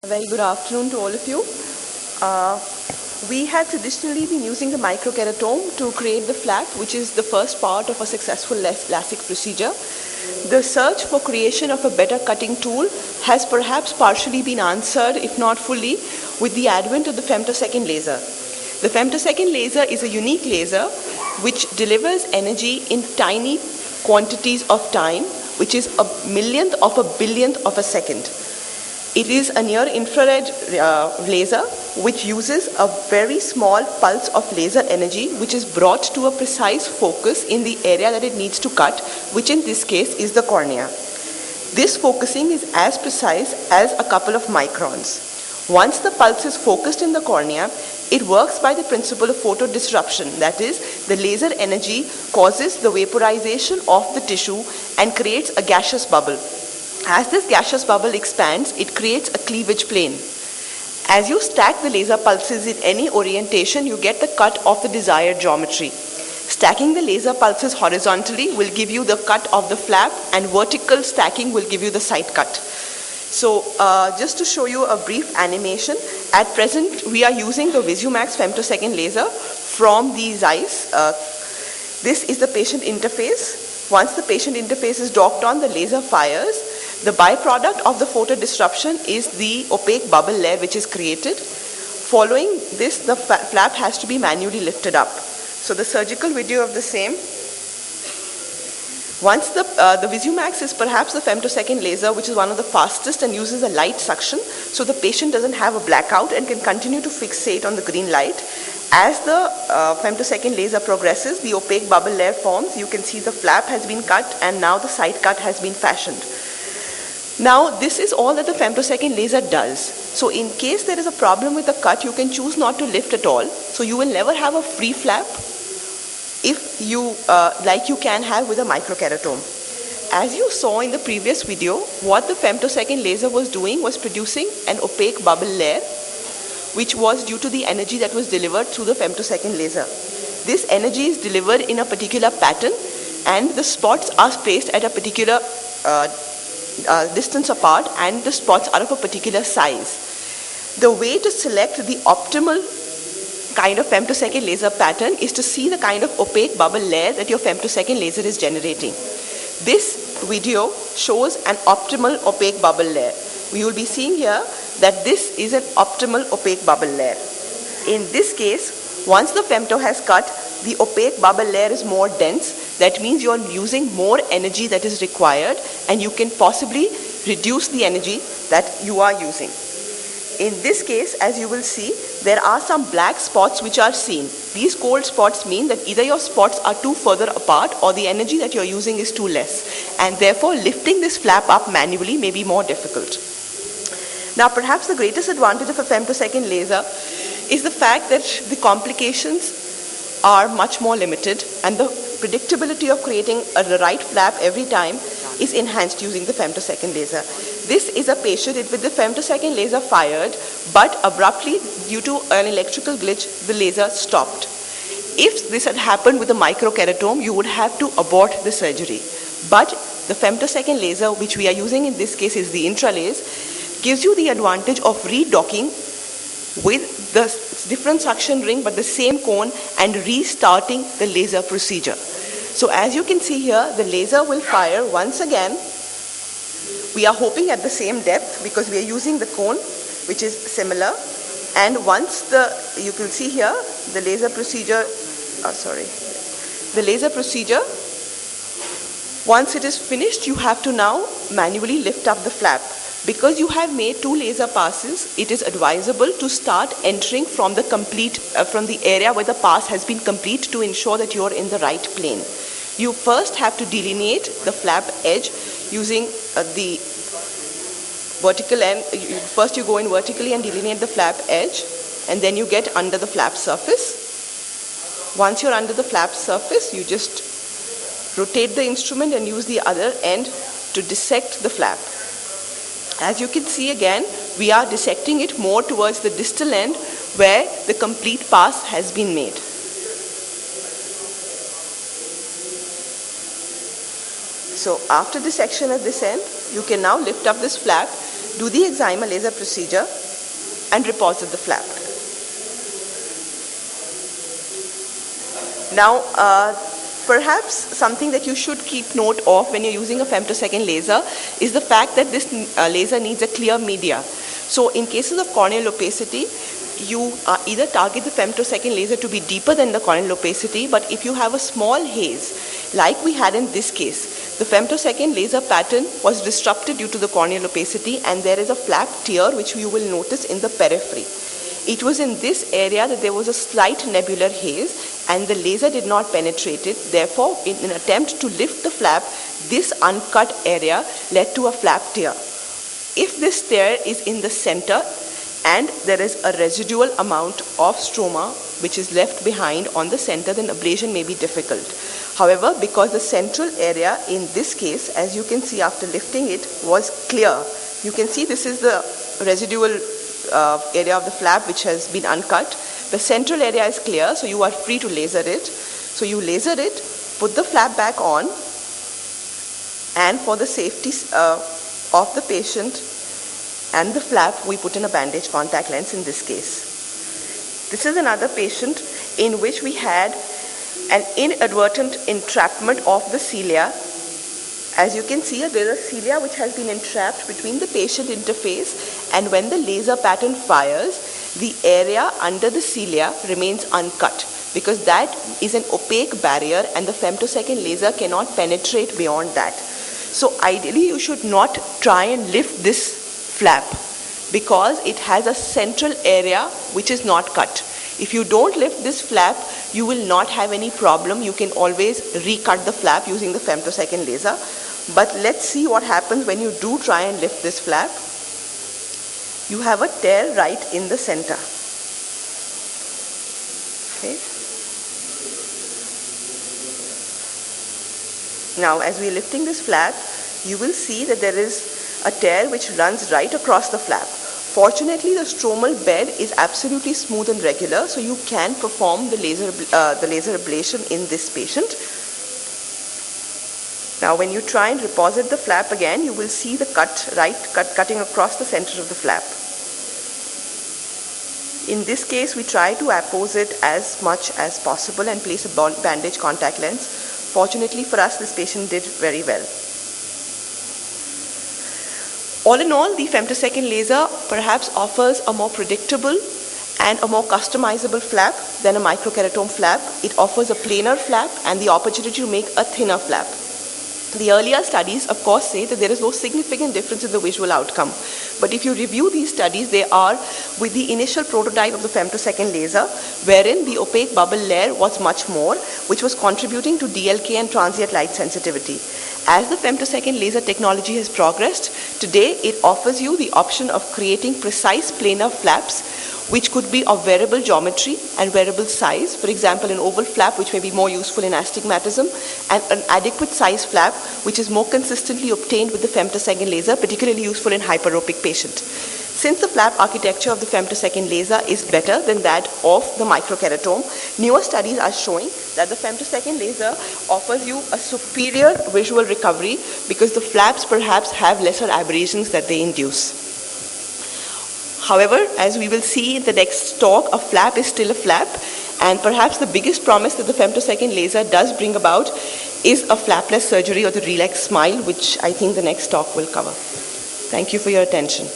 A very good afternoon to all of you. We have traditionally been using the microkeratome to create the flap, which is the first part of a successful LASIK procedure. The search for creation of a better cutting tool has perhaps partially been answered, if not fully, with the advent of the femtosecond laser. The femtosecond laser is a unique laser which delivers energy in tiny quantities of time, which is a millionth of a billionth of a second. It is a near-infrared laser which uses a very small pulse of laser energy which is brought to a precise focus in the area that it needs to cut, which in this case is the cornea. This focusing is as precise as a couple of microns. Once the pulse is focused in the cornea, it works by the principle of photodisruption. That is, the laser energy causes the vaporization of the tissue and creates a gaseous bubble. As this gaseous bubble expands, it creates a cleavage plane. As you stack the laser pulses in any orientation, you get the cut of the desired geometry. Stacking the laser pulses horizontally will give you the cut of the flap, and vertical stacking will give you the side cut. So just to show you a brief animation, at present we are using the VisuMax femtosecond laser from the Zeiss. This is the patient interface. Once the patient interface is docked on, the laser fires. The byproduct of the photodisruption is the opaque bubble layer which is created. Following this, the flap has to be manually lifted up. So the surgical video of the same. Once the VisuMax is perhaps the femtosecond laser, which is one of the fastest and uses a light suction, so the patient doesn't have a blackout and can continue to fixate on the green light. As the femtosecond laser progresses, the opaque bubble layer forms. You can see the flap has been cut and now the side cut has been fashioned. Now, this is all that the femtosecond laser does. So in case there is a problem with the cut, you can choose not to lift at all. So you will never have a free flap if you, like you can have with a microkeratome. As you saw in the previous video, what the femtosecond laser was doing was producing an opaque bubble layer, which was due to the energy that was delivered through the femtosecond laser. This energy is delivered in a particular pattern, and the spots are placed at a particular distance apart, and the spots are of a particular size. The way to select the optimal kind of femtosecond laser pattern is to see the kind of opaque bubble layer that your femtosecond laser is generating. This video shows an optimal opaque bubble layer. We will be seeing here that this is an optimal opaque bubble layer. In this case, once the femto has cut, the opaque bubble layer is more dense. That means you are using more energy that is required, and you can possibly reduce the energy that you are using. In this case, as you will see, there are some black spots which are seen. These cold spots mean that either your spots are too further apart or the energy that you are using is too less, and therefore lifting this flap up manually may be more difficult. Now, perhaps the greatest advantage of a femtosecond laser is the fact that the complications are much more limited, and the predictability of creating the right flap every time is enhanced using the femtosecond laser. This is a patient with the femtosecond laser fired, but abruptly, due to an electrical glitch, the laser stopped. If this had happened with a microkeratome, you would have to abort the surgery. But the femtosecond laser, which we are using in this case is the Intralase, gives you the advantage of redocking with the different suction ring but the same cone and restarting the laser procedure. So as you can see here, the laser will fire once again. We are hoping at the same depth because we are using the cone, which is similar. And once you can see here, the laser procedure, once it is finished, you have to now manually lift up the flap. Because you have made 2 laser passes, it is advisable to start entering from the from the area where the pass has been complete to ensure that you are in the right plane. You first have to delineate the flap edge using the vertical end. First you go in vertically and delineate the flap edge, and then you get under the flap surface. Once you're under the flap surface, you just rotate the instrument and use the other end to dissect the flap. As you can see again, we are dissecting it more towards the distal end where the complete pass has been made. So after dissection at this end, you can now lift up this flap do the excimer laser procedure, and reposit the flap. Now, perhaps something that you should keep note of when you're using a femtosecond laser is the fact that this laser needs a clear media. So in cases of corneal opacity, you either target the femtosecond laser to be deeper than the corneal opacity, but if you have a small haze, like we had in this case, the femtosecond laser pattern was disrupted due to the corneal opacity, and there is a flap tear which you will notice in the periphery. It was in this area that there was a slight nebular haze and the laser did not penetrate it. Therefore, in an attempt to lift the flap, this uncut area led to a flap tear. If this tear is in the center and there is a residual amount of stroma which is left behind on the center, then ablation may be difficult. However, because the central area in this case, as you can see after lifting it, was clear. You can see this is the residual area of the flap which has been uncut. The central area is clear, so you are free to laser it. So you laser it, put the flap back on, and for the safety of the patient and the flap, we put in a bandage contact lens in this case. This is another patient in which we had an inadvertent entrapment of the cilia. As you can see, there is a cilia which has been entrapped between the patient interface, and when the laser pattern fires, the area under the cilia remains uncut because that is an opaque barrier and the femtosecond laser cannot penetrate beyond that. So ideally, you should not try and lift this flap because it has a central area which is not cut. If you don't lift this flap, you will not have any problem. You can always recut the flap using the femtosecond laser. But let's see what happens when you do try and lift this flap. You have a tear right in the center. Okay. Now, as we're lifting this flap, you will see that there is a tear which runs right across the flap. Fortunately, the stromal bed is absolutely smooth and regular, so you can perform the laser ablation in this patient. Now, when you try and reposit the flap again, you will see the cutting across the center of the flap. In this case, we try to apposite as much as possible and place a bandage contact lens. Fortunately for us, this patient did very well. All in all, the femtosecond laser perhaps offers a more predictable and a more customizable flap than a microkeratome flap. It offers a planar flap and the opportunity to make a thinner flap. The earlier studies, of course, say that there is no significant difference in the visual outcome. But if you review these studies, they are with the initial prototype of the femtosecond laser, wherein the opaque bubble layer was much more, which was contributing to DLK and transient light sensitivity. As the femtosecond laser technology has progressed, today it offers you the option of creating precise planar flaps which could be of variable geometry and variable size. For example, an oval flap which may be more useful in astigmatism, and an adequate size flap which is more consistently obtained with the femtosecond laser, particularly useful in hyperopic patients. Since the flap architecture of the femtosecond laser is better than that of the microkeratome, newer studies are showing that the femtosecond laser offers you a superior visual recovery because the flaps perhaps have lesser aberrations that they induce. However, as we will see in the next talk, a flap is still a flap, and perhaps the biggest promise that the femtosecond laser does bring about is a flapless surgery or the relaxed smile, which I think the next talk will cover. Thank you for your attention.